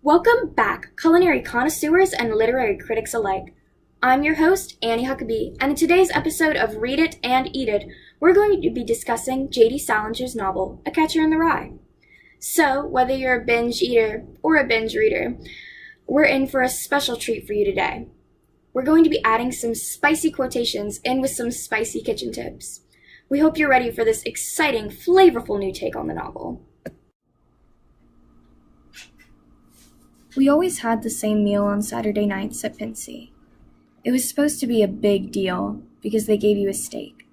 Welcome back, culinary connoisseurs and literary critics alike. I'm your host, Annie Huckaby, and in today's episode of Read It and Eat It, we're going to be discussing J.D. Salinger's novel, A Catcher in the Rye. So, whether you're a binge eater or a binge reader, we're in for a special treat for you today. We're going to be adding some spicy quotations in with some spicy kitchen tips. We hope you're ready for this exciting, flavorful new take on the novel. We always had the same meal on Saturday nights at Pincy. It was supposed to be a big deal because they gave you a steak.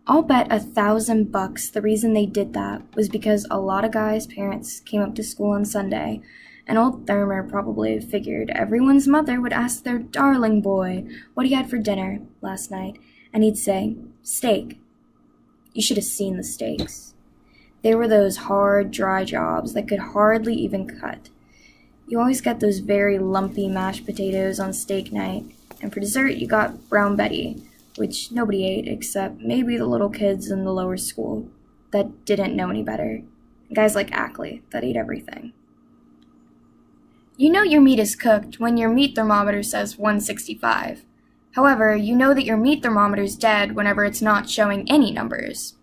I'll bet $1,000 the reason they did that was because a lot of guys' parents came up to school on Sunday, and old Thermer probably figured everyone's mother would ask their darling boy what he had for dinner last night, and he'd say, steak. You should have seen the steaks. They were those hard, dry jobs that could hardly even cut. You always get those very lumpy mashed potatoes on steak night, and for dessert you got Brown Betty, which nobody ate except maybe the little kids in the lower school that didn't know any better, and guys like Ackley that ate everything. You know your meat is cooked when your meat thermometer says 165. However, you know that your meat thermometer is dead whenever it's not showing any numbers.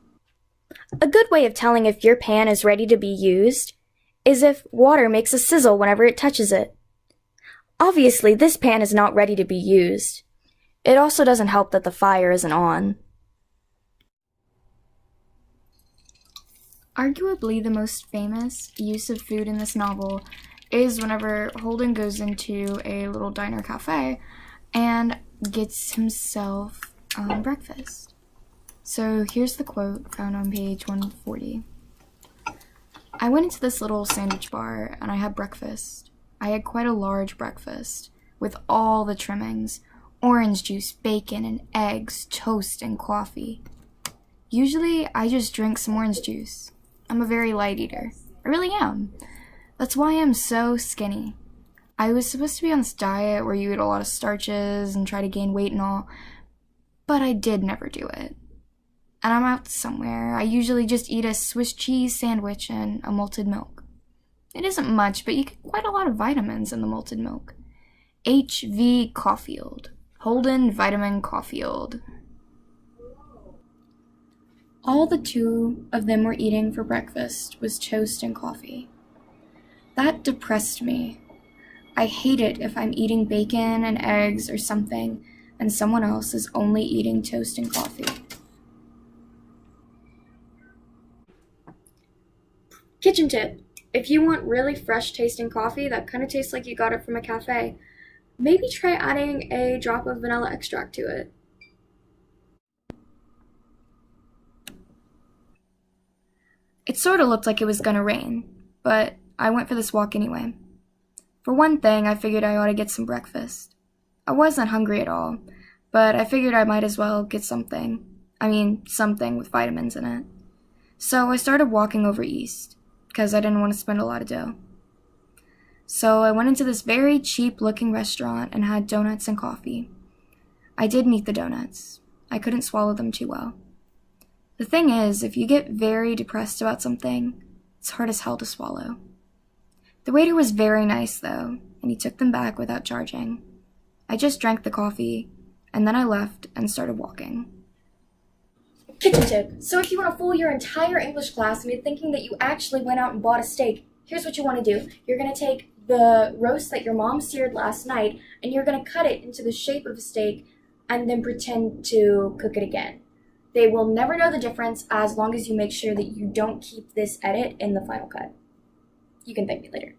A good way of telling if your pan is ready to be used is if water makes a sizzle whenever it touches it. Obviously, this pan is not ready to be used. It also doesn't help that the fire isn't on. Arguably the most famous use of food in this novel is whenever Holden goes into a little diner cafe and gets himself breakfast. So here's the quote found on page 140. I went into this little sandwich bar and I had breakfast. I had quite a large breakfast with all the trimmings, orange juice, bacon, and eggs, toast, and coffee. Usually I just drink some orange juice. I'm a very light eater. I really am. That's why I'm so skinny. I was supposed to be on this diet where you eat a lot of starches and try to gain weight and all, but I did never do it. And I'm out somewhere. I usually just eat a Swiss cheese sandwich and a malted milk. It isn't much, but you get quite a lot of vitamins in the malted milk. H.V. Caulfield. Holden Vitamin Caulfield. All the two of them were eating for breakfast was toast and coffee. That depressed me. I hate it if I'm eating bacon and eggs or something, and someone else is only eating toast and coffee. Kitchen tip. If you want really fresh tasting coffee that kind of tastes like you got it from a cafe, maybe try adding a drop of vanilla extract to it. It sort of looked like it was gonna rain, but I went for this walk anyway. For one thing, I figured I ought to get some breakfast. I wasn't hungry at all, but I figured I might as well get something. Something with vitamins in it. So I started walking over east, because I didn't want to spend a lot of dough. So I went into this very cheap-looking restaurant and had donuts and coffee. I did eat the donuts. I couldn't swallow them too well. The thing is, if you get very depressed about something, it's hard as hell to swallow. The waiter was very nice, though, and he took them back without charging. I just drank the coffee, and then I left and started walking. Kitchen tip. So if you want to fool your entire English class into thinking that you actually went out and bought a steak, here's what you want to do. You're going to take the roast that your mom seared last night, and you're going to cut it into the shape of a steak, and then pretend to cook it again. They will never know the difference as long as you make sure that you don't keep this edit in the final cut. You can thank me later.